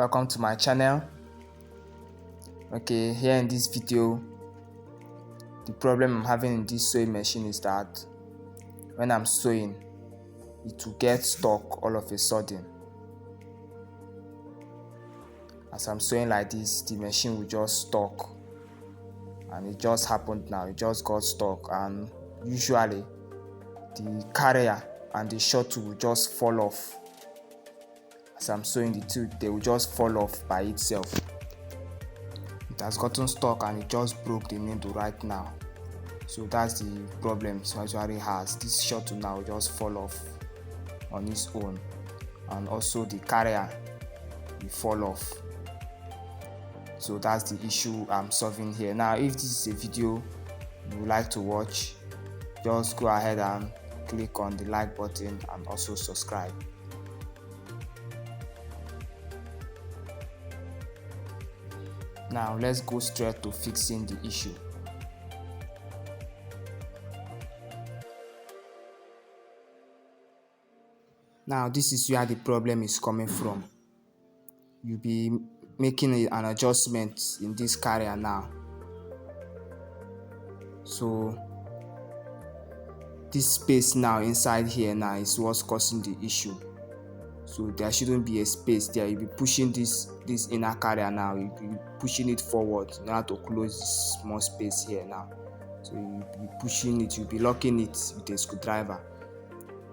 Welcome to my channel. Okay, here in this video, the problem I'm having in this sewing machine is that when I'm sewing, it will get stuck all of a sudden. As I'm sewing like this, the machine will just stuck, and it just happened now. It just got stuck, and usually the carrier and the shuttle will just fall off. As I'm sewing the two, they will just fall off by itself. It has gotten stuck and it just broke the needle right now. So that's the problem it usually has. This shuttle now will just fall off on its own, and also the carrier will fall off. So that's the issue I'm solving here. Now if this is a video you would like to watch, just go ahead and click on the like button and also subscribe. Now let's go straight to fixing the issue. Now this is where the problem is coming from. You'll be making an adjustment in this carrier now. So this space now inside here now is what's causing the issue. So there shouldn't be a space there. You'll be pushing this inner carrier now. You'll be pushing it forward in order to close this small space here now. So you'll be pushing it, you'll be locking it with a screwdriver.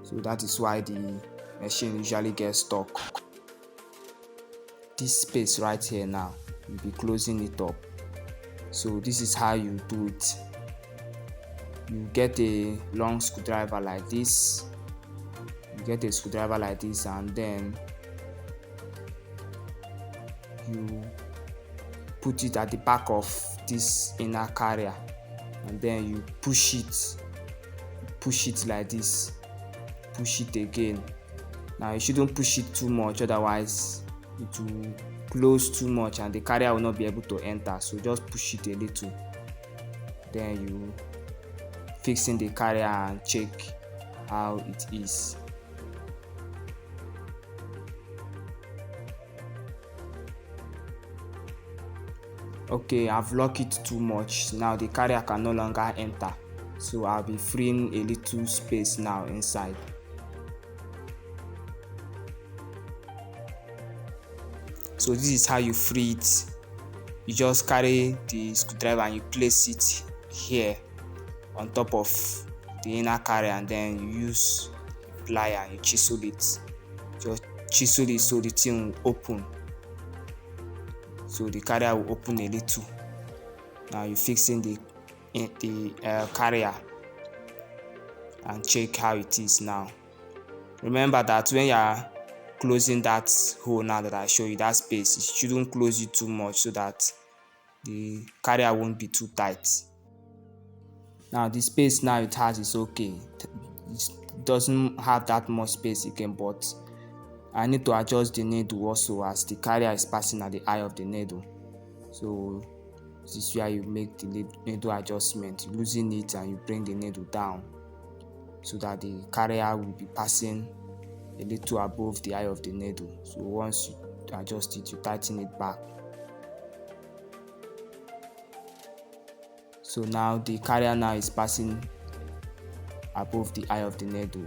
So that is why the machine usually gets stuck. This space right here now, you'll be closing it up. So this is how you do it. You get a long screwdriver like this. Get a screwdriver like this, and then you put it at the back of this inner carrier, and then you push it like this, push it again. Now you shouldn't push it too much, otherwise it will close too much and the carrier will not be able to enter. So just push it a little, then you fix in the carrier and check how it is. Okay, I've locked it too much. Now the carrier can no longer enter, so I'll be freeing a little space now inside. So this is how you free it. You just carry the screwdriver and you place it here on top of the inner carrier, and then you use a plier and you chisel it. Just chisel it so the thing will open. So the carrier will open a little. Now you fix in the carrier and check how it is now. Remember that when you are closing that hole now that I show you, that space, it shouldn't close it too much so that the carrier won't be too tight. Now the space now it has is okay. It doesn't have that much space again, but I need to adjust the needle also as the carrier is passing at the eye of the needle. So this is where you make the needle adjustment. You loosen it and you bring the needle down so that the carrier will be passing a little above the eye of the needle. So once you adjust it, you tighten it back. So now the carrier now is passing above the eye of the needle.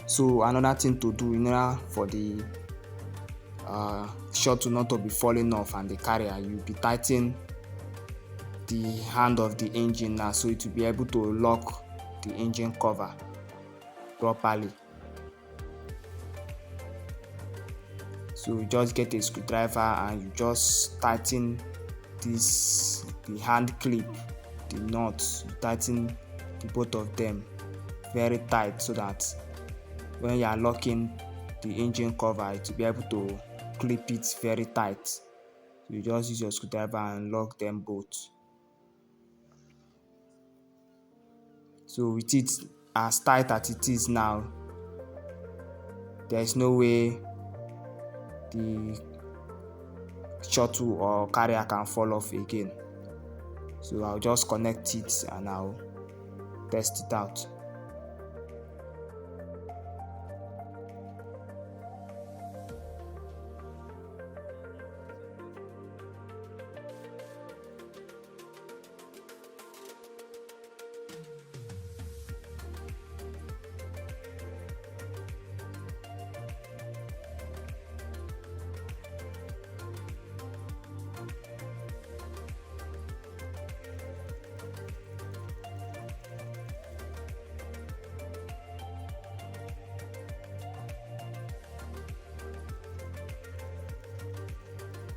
So another thing to do in order for the shuttle not to be falling off and the carrier, you'll be tightening the hand of the engine now, so it will be able to lock the engine cover properly. So you just get a screwdriver and you just tighten the hand clip, the nuts. You tighten both of them very tight so that when you are locking the engine cover, it will be able to clip it very tight. So you just use your screwdriver and lock them both. So with it as tight as it is now, there is no way the shuttle or carrier can fall off again. So I'll just connect it and I'll test it out.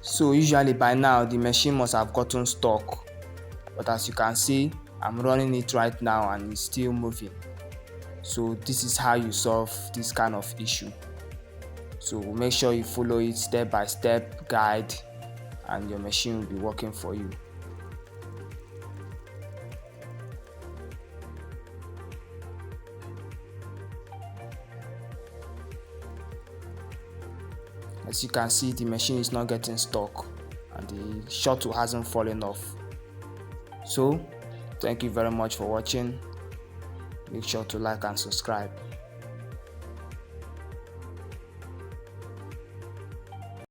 So usually by now the machine must have gotten stuck, but as you can see, I'm running it right now and it's still moving. So this is how you solve this kind of issue. So make sure you follow it step by step guide and your machine will be working for you. As you can see, the machine is not getting stuck and the shuttle hasn't fallen off. So thank you very much for watching. Make sure to like and subscribe.